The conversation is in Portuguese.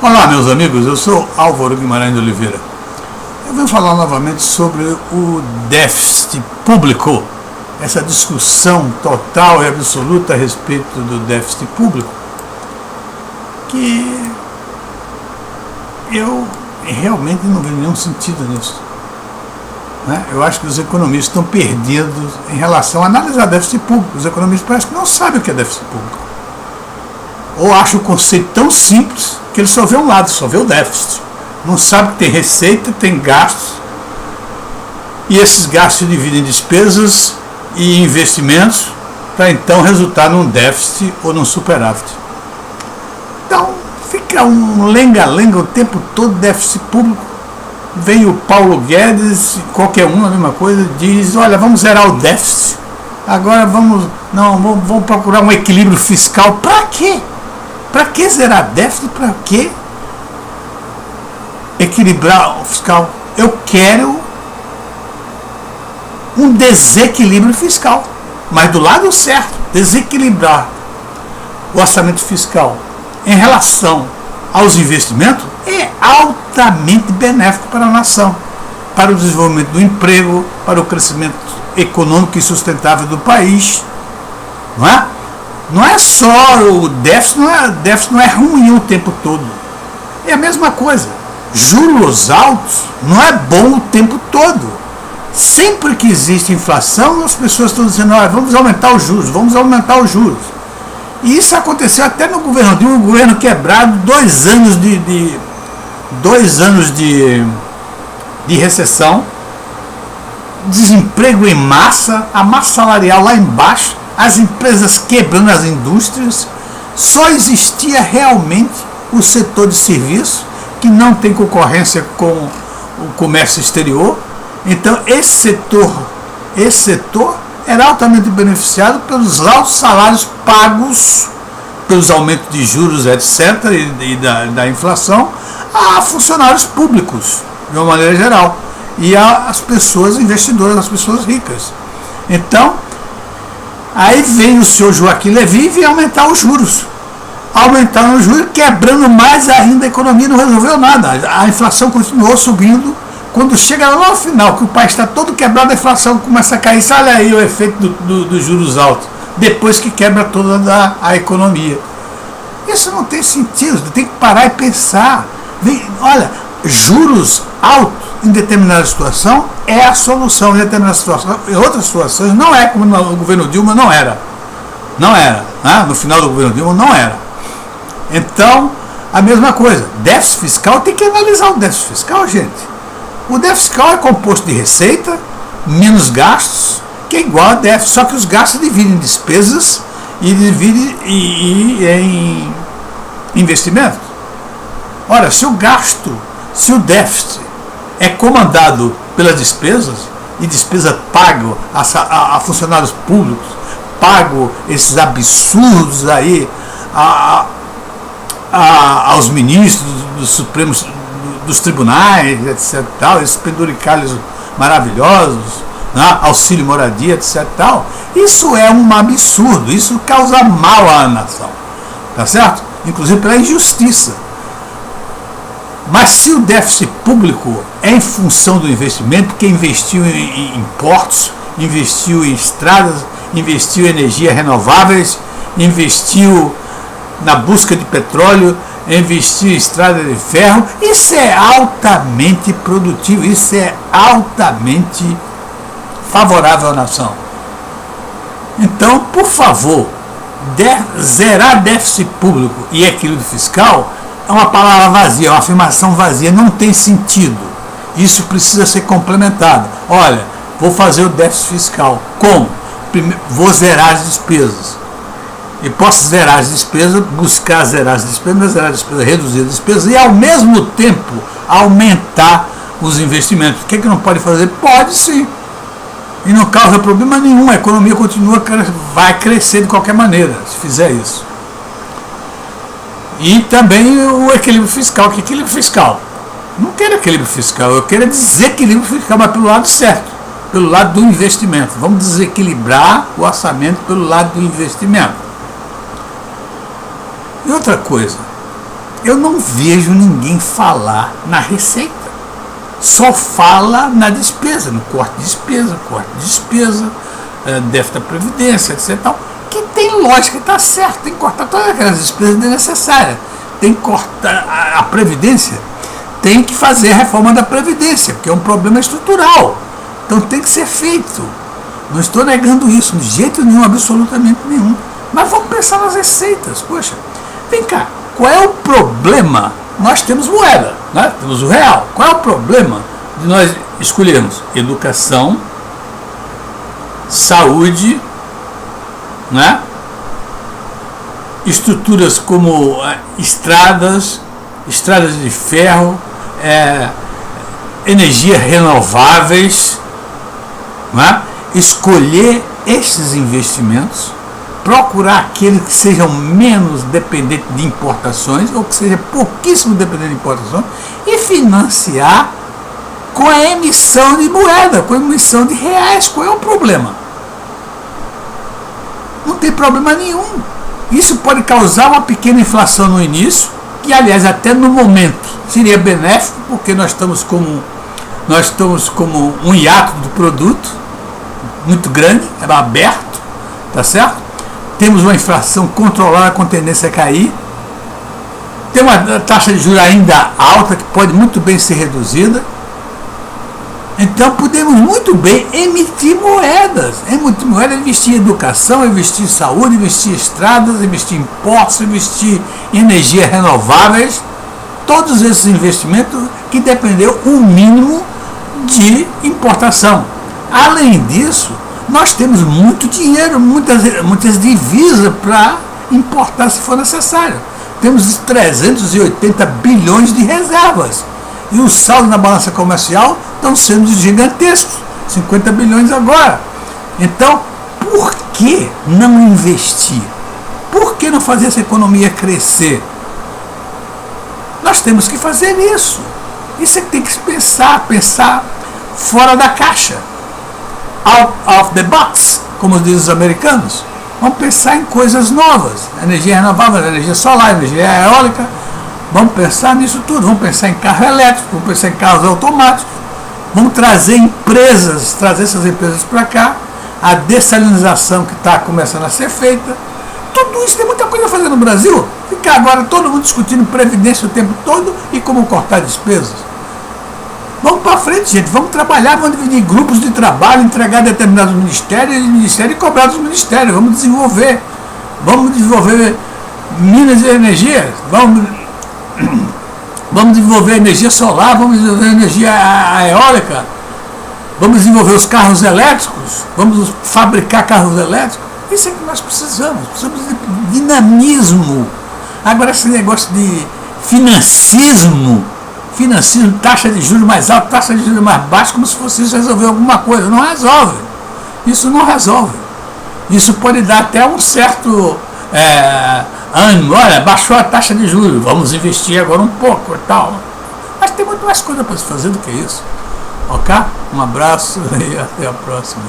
Olá, meus amigos, eu sou Álvaro Guimarães de Oliveira. Eu venho falar novamente sobre o déficit público, essa discussão total e absoluta a respeito do déficit público, que eu realmente não vejo nenhum sentido nisso. Eu acho que os economistas estão perdidos em relação a analisar déficit público. Os economistas parecem que não sabem o que é déficit público. Ou acham o conceito tão simples que ele só vê um lado, só vê o déficit. Não sabe que tem receita, tem gastos, e esses gastos se dividem em despesas e investimentos para então resultar num déficit ou num superávit. Então fica um lenga-lenga o tempo todo, déficit público. Vem o Paulo Guedes, qualquer um, a mesma coisa, diz, olha, vamos zerar o déficit, agora vamos procurar um equilíbrio fiscal. Para quê? Para que zerar déficit? Para que equilibrar o fiscal? Eu quero um desequilíbrio fiscal, mas do lado certo. Desequilibrar o orçamento fiscal em relação aos investimentos é altamente benéfico para a nação, para o desenvolvimento do emprego, para o crescimento econômico e sustentável do país, não é? Não é só o déficit, não é ruim o tempo todo. É a mesma coisa. Juros altos não é bom o tempo todo. Sempre que existe inflação, as pessoas estão dizendo, olha, vamos aumentar os juros, vamos aumentar os juros. E isso aconteceu até no governo Dilma, um governo quebrado, 2 anos de recessão, desemprego em massa, a massa salarial lá embaixo, as empresas quebrando as indústrias. Só existia realmente o setor de serviço, que não tem concorrência com o comércio exterior. Então esse setor era altamente beneficiado pelos altos salários pagos, pelos aumentos de juros, etc., e da inflação, a funcionários públicos, de uma maneira geral, e às pessoas investidoras, às pessoas ricas. Então, aí vem o senhor Joaquim Levy e vem aumentar os juros. Aumentaram os juros, quebrando mais ainda a economia, não resolveu nada. A inflação continuou subindo. Quando chega lá no final, que o país está todo quebrado, a inflação começa a cair. Olha aí o efeito dos juros altos, depois que quebra toda a economia. Isso não tem sentido, tem que parar e pensar. Olha, juros altos em determinada situação é a solução, em determinada situação. Em outras situações não é, como no governo Dilma não era. Né? No final do governo Dilma não era. Então, a mesma coisa, déficit fiscal, tem que analisar o déficit fiscal, gente. O déficit fiscal é composto de receita menos gastos, que é igual a déficit, só que os gastos dividem em despesas e dividem em investimentos. Ora, se o déficit é comandado pelas despesas, e despesa pago a funcionários públicos, pago esses absurdos aí aos ministros dos Supremos, dos tribunais, etc. Esses penduricalhos maravilhosos, né? Auxílio moradia, etc. Isso é um absurdo, isso causa mal à nação, tá certo? Inclusive pela injustiça. Mas se o déficit público é em função do investimento, porque investiu em portos, investiu em estradas, investiu em energias renováveis, investiu na busca de petróleo, investiu em estrada de ferro, isso é altamente produtivo, isso é altamente favorável à nação. Então, por favor, zerar déficit público e equilíbrio fiscal é uma palavra vazia, é uma afirmação vazia, não tem sentido. Isso precisa ser complementado. Olha, vou fazer o déficit fiscal. Como? Primeiro, vou zerar as despesas. E posso zerar as despesas, buscar zerar as despesas, reduzir as despesas e, ao mesmo tempo, aumentar os investimentos. O que não pode fazer? Pode sim. E não causa problema nenhum. A economia vai crescer de qualquer maneira, se fizer isso. E também o equilíbrio fiscal. Que equilíbrio fiscal? Não quero equilíbrio fiscal, eu quero desequilíbrio fiscal, mas pelo lado certo, pelo lado do investimento. Vamos desequilibrar o orçamento pelo lado do investimento. E outra coisa, eu não vejo ninguém falar na receita. Só fala na despesa, no corte de despesa, déficit da Previdência, etc. Tal, que tem lógica, está certo, tem que cortar todas aquelas despesas desnecessárias. Tem que cortar a Previdência, tem que fazer a reforma da Previdência, porque é um problema estrutural. Então tem que ser feito. Não estou negando isso, de jeito nenhum, absolutamente nenhum. Mas vamos pensar nas receitas. Poxa, vem cá, qual é o problema? Nós temos moeda, né? Temos o real. Qual é o problema de nós escolhermos educação, saúde, né? Estruturas como estradas de ferro, energias renováveis, né? Escolher esses investimentos, procurar aqueles que sejam menos dependentes de importações, ou que seja pouquíssimo dependente de importações, e financiar com a emissão de moeda, com a emissão de reais. Qual é o problema? Não tem problema nenhum. Isso pode causar uma pequena inflação no início, que aliás até no momento seria benéfico, porque nós estamos como um hiato do produto muito grande, era aberto, tá certo? Temos uma inflação controlada com tendência a cair, tem uma taxa de juros ainda alta que pode muito bem ser reduzida. Então podemos muito bem emitir moedas, investir em educação, investir em saúde, investir em estradas, investir em portos, investir em energias renováveis, todos esses investimentos que dependeu um mínimo de importação. Além disso, nós temos muito dinheiro, muitas divisas para importar se for necessário. Temos 380 bilhões de reservas. E o saldo na balança comercial estão sendo gigantescos, 50 bilhões agora. Então, por que não investir? Por que não fazer essa economia crescer? Nós temos que fazer isso. Isso é que tem que pensar fora da caixa. Out of the box, como dizem os americanos. Vamos pensar em coisas novas. Energia renovável, energia solar, energia eólica. Vamos pensar nisso tudo. Vamos pensar em carro elétrico, vamos pensar em carros automáticos. Vamos trazer essas empresas para cá. A dessalinização que está começando a ser feita. Tudo isso tem muita coisa a fazer no Brasil. Ficar agora todo mundo discutindo previdência o tempo todo e como cortar despesas. Vamos para frente, gente. Vamos trabalhar, vamos dividir grupos de trabalho, entregar determinados ministérios e cobrar dos ministérios. Vamos desenvolver minas de energia. Vamos desenvolver energia solar, vamos desenvolver energia eólica, vamos desenvolver os carros elétricos, vamos fabricar carros elétricos. Isso é que nós precisamos de dinamismo. Agora esse negócio de financismo, taxa de juros mais alta, taxa de juros mais baixa, como se fosse isso resolver alguma coisa. Não resolve. Isso não resolve. Isso pode dar até um certo ânimo. Olha, baixou a taxa de juros, vamos investir agora um pouco e tal. Mas tem muito mais coisa para se fazer do que isso. Ok? Um abraço e até a próxima.